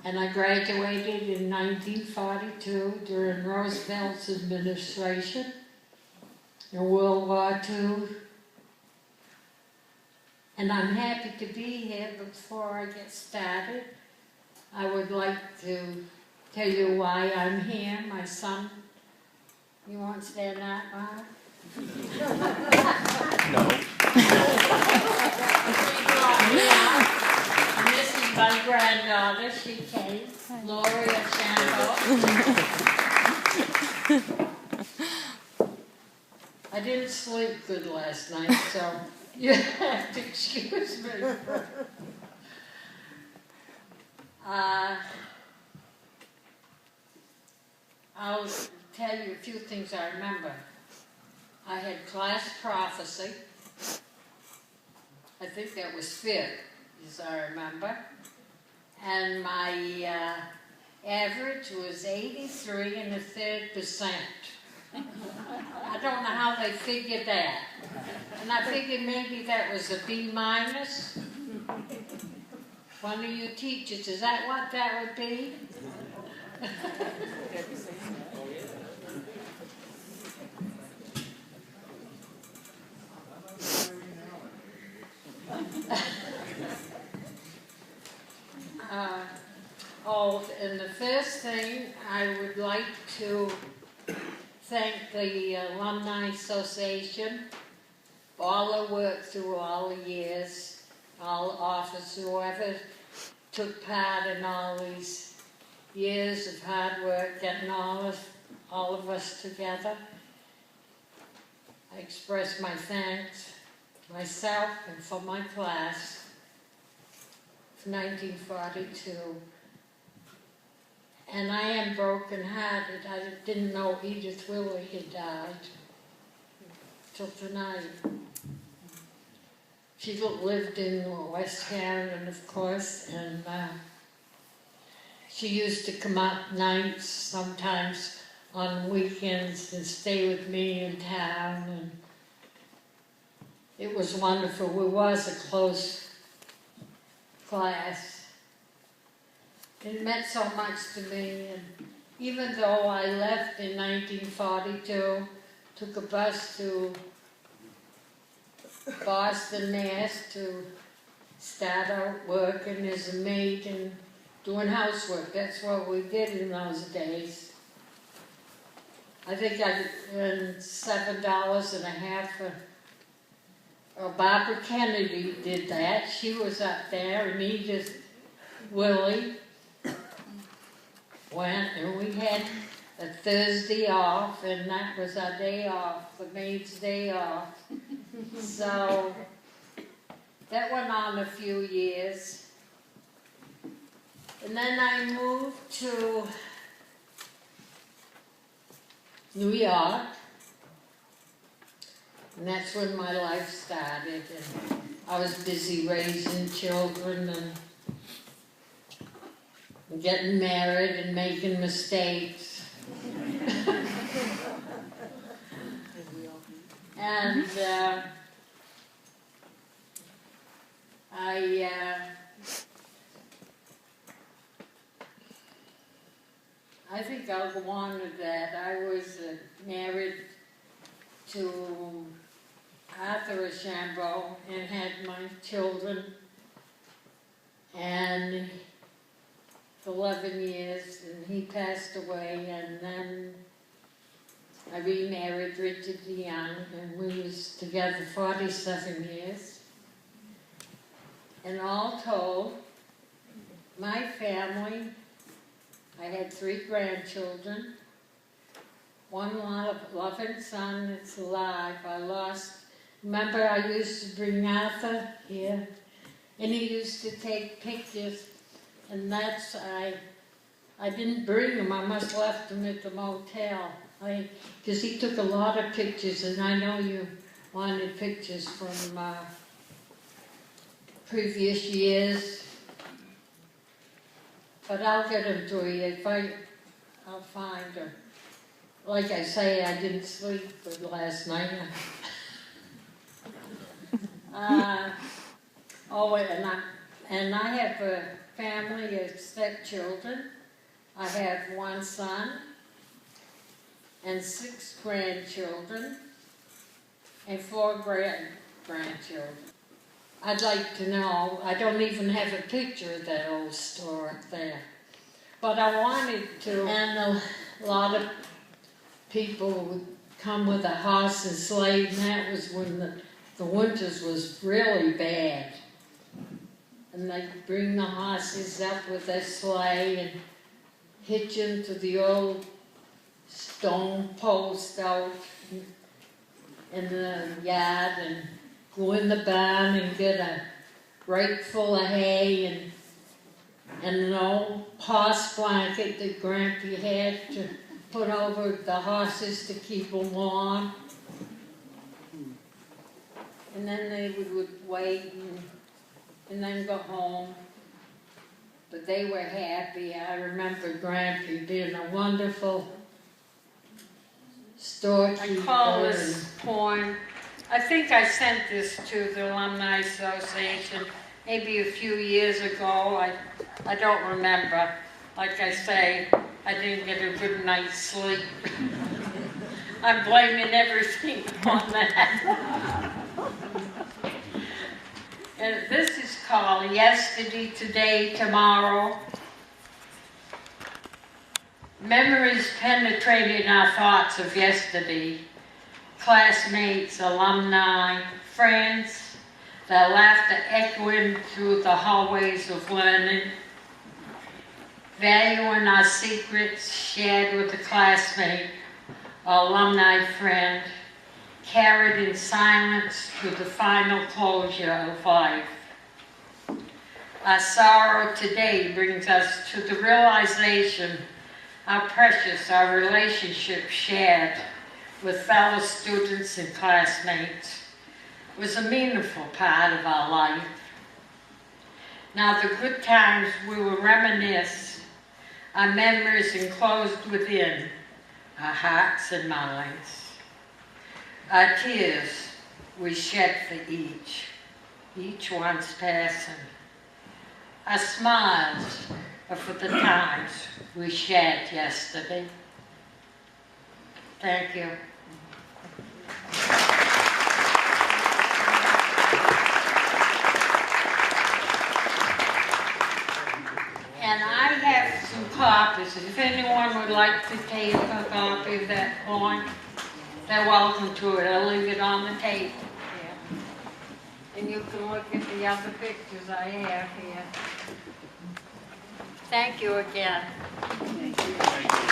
And I graduated in 1942 during Roosevelt's administration in World War II. And I'm happy to be here. Before I get started, I would like to tell you why I'm here. My son, you want to stand out, Mark? No. And this is my granddaughter. She came, Gloria Shambo. I didn't sleep good last night, so you have to excuse me. I'll tell you a few things I remember. I had class prophecy. I think that was 5th, as I remember. And my average was 83 1/3%. I don't know how they figured that. And I figured maybe that was a B-. One of you teachers, is that what that would be? And the first thing, I would like to thank the Alumni Association for all their work through all the years, all the officers, whoever took part in all these years of hard work, getting all of us together. I express my thanks myself and for my class for 1942. And I am broken-hearted. I didn't know Edith Willey had died till tonight. She lived in West Harrington, of course, and she used to come up nights, sometimes on weekends, and stay with me in town. And it was wonderful. We was a close class. It meant so much to me, and even though I left in 1942, took a bus to Boston, Mass. To start out working as a maid and doing housework. That's what we did in those days. I think I earned $7.50 for Barbara Kennedy did that. She was up there, and Edith Willey went, and we had a Thursday off, and that was our day off, the maid's day off. So that went on a few years. And then I moved to New York, and that's when my life started. And I was busy raising children and getting married and making mistakes. And I think I'll go on with that. I was married to Arthur Shambo and had my children, and for 11 years, and he passed away, and then I remarried Richard DeYoung, and we was together 47 years. And all told, my family, I had 3 grandchildren, one loving son that's alive. I lost, remember I used to bring Arthur here, and he used to take pictures, and that's, I didn't bring him, I must have left him at the motel. Because he took a lot of pictures, and I know you wanted pictures from previous years. But I'll get them to you. I'll find them. Like I say, I didn't sleep good last night. And I have family of stepchildren. I have one son and 6 grandchildren and 4 grandchildren. I'd like to know, I don't even have a picture of that old store up there, but I wanted to, and a lot of people would come with a horse and sleigh, and that was when the winters was really bad. And they'd bring the horses up with their sleigh and hitch them to the old stone post out in the yard and go in the barn and get a rake full of hay and an old horse blanket that Grampy had to put over the horses to keep them warm. And then they would wait and then go home. But they were happy. I remember Grampy being a wonderful storekeeper. I call this poem, I think I sent this to the Alumni Association maybe a few years ago. I don't remember. Like I say, I didn't get a good night's sleep. I'm blaming everything on that. And this is called Yesterday, Today, Tomorrow. Memories penetrating our thoughts of yesterday. Classmates, alumni, friends, their laughter echoing through the hallways of learning. Valuing our secrets shared with a classmate or alumni friend, carried in silence to the final closure of life. Our sorrow today brings us to the realization how precious our relationship shared with fellow students and classmates was a meaningful part of our life. Now the good times we will reminisce, our memories enclosed within our hearts and minds. Our tears we shed for each one's passing. Our smiles are for the times we shared yesterday. Thank you. And I have some copies. If anyone would like to take a copy of that poem, they're welcome to it. I'll leave it on the table here. And you can look at the other pictures I have here. Thank you again. Thank you.